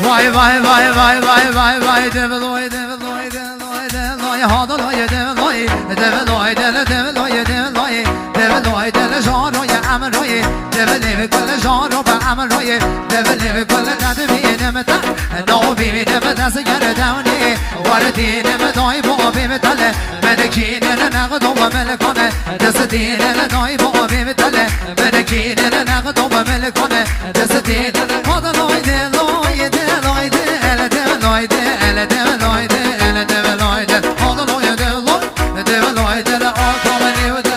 Vay vay vay vay vay vay vay develoy develoy develoy develoy hadaloy develoy develoy develoy develoy develoy dele janoy amroy develoy kol jano ba amroy develoy kol nadmi nemta no bi nemta sigara dawni wardi nemtoy bo bi metale medekin naqdo wa melkone dasdin noy bo bi metale medekin naqdo wa melkone dasdin hadaloy develoy develoy develoy develoy develoy hadaloy develoy develoy dele akamani ve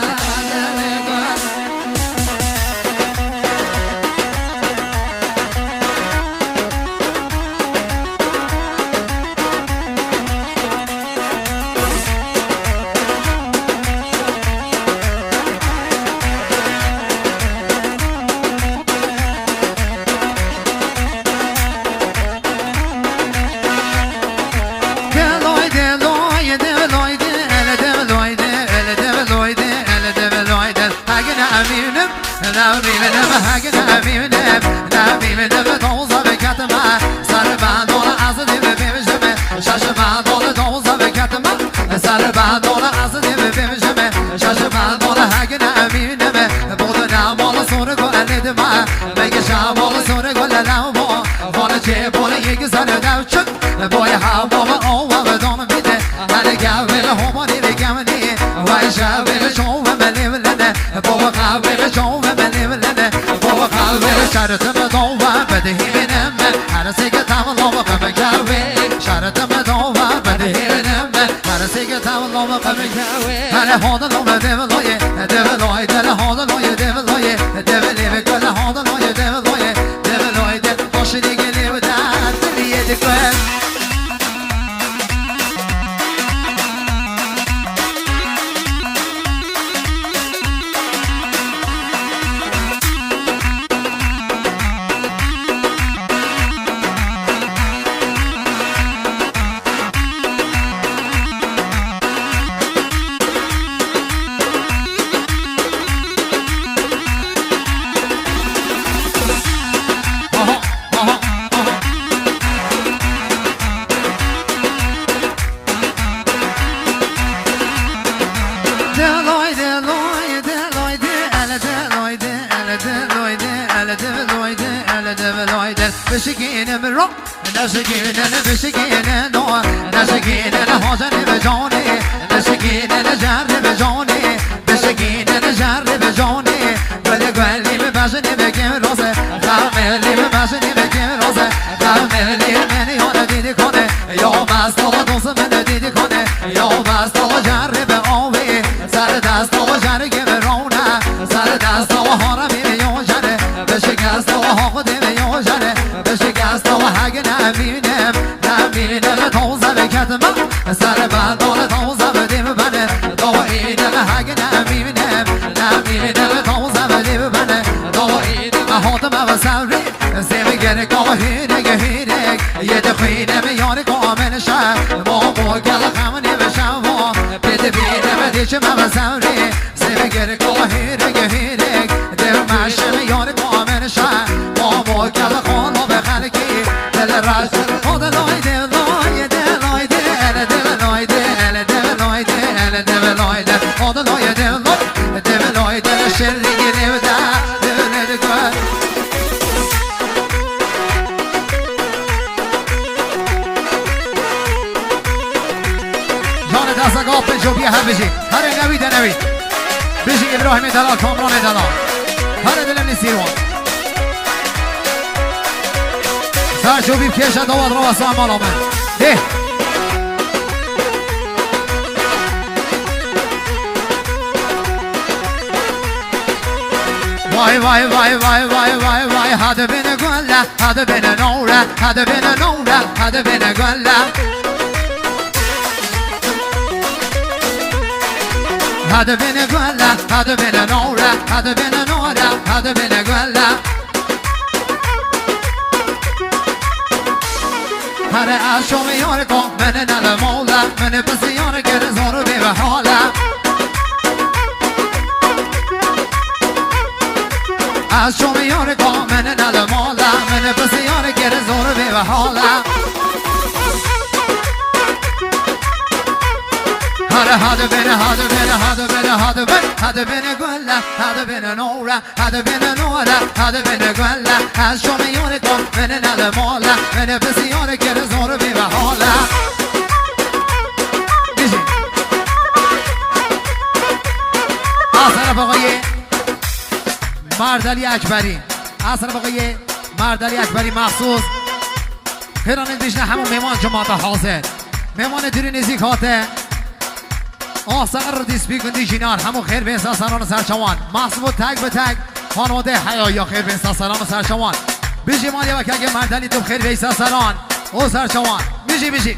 boy how mama oh mama don't be there and get will home in the gamini why shall we show them live in the boy how we show them live in the boy how we shout at them don't want but he in them how to say get down over come and shout at them don't want but he in them how to say get down over come and hold on over devil lawyer devil lawyer devil hold on lawyer devil lawyer devil live good hold on lawyer devil lawyer devil lawyer devil should get live that the class. Bishigin and rock, and that's again and a Bishigin and no, and that's again and a horse and a Johnny, and that's again and a jar of Johnny, Bishigin and a jar of Johnny, but the grand live passion in the game rose, Carmel live passion in the game rose, Carmel live many on the did corner, your master was a man did corner, your master was jar of away, Saradas no jar give a rona, Saradas no horror in your jar, Bishigas no horror in your jar. Hagen aminem, aminem, toes of a catama, a saraba, dollar toes of a dimabane, doa in a hagen aminem, aminem, toes of a dimabane, doa in a hotam of a salary, a semi get a go ahead, yet the queen of a yard come and a shot, more Galaham never shall walk, Peter B never ditch him of a salary, semi get a go ahead, they're mashing a yard come and a shot, more Galaham of a haliki. Hold on, Lloyd, Lloyd, Lloyd, Lloyd, Lloyd, hold on, Lloyd, Lloyd, Lloyd, Sherry, give that, John does a go, Joby Habishi, Harry Navid and Navid, Bishi Ibrahim Dala, Comron Dala, Harry the Lemni Sirwan. شو بيبكيش هدوات روا سلام على من ايه واي واي واي واي واي واي واي هذا بين قولة هذا بين نورة هذا بين نورة هذا بين قولة هذا بين قولة هذا بين نورة هذا بين نورة هذا بين قولة هر عشق یار کن من نل مولا من پس یار گر زور بی حالا عشق یار کن من نل مولا من من بسیار گر زور به حالا هذا بين قلة هذا بين نورة هذا بين نورة هذا بين قلة از شمیونكم من المولى من بسیار گر زور به حالا از طرف آقای مردعلی اکبری از طرف آقای مردعلی اکبری مخصوص خیران بیشتر همون میمان جماعت حاضر میمان دیری نزیکاته آسقر رو دیسپی کندی جینار همون خیر به انسان سران سرچوان محصول تگ به تگ خانواده حیایا خیر به انسان سران سرچوان بیشی مالی و که اگه مردعلی تو خیر به انسان سران او سرچوان بیشی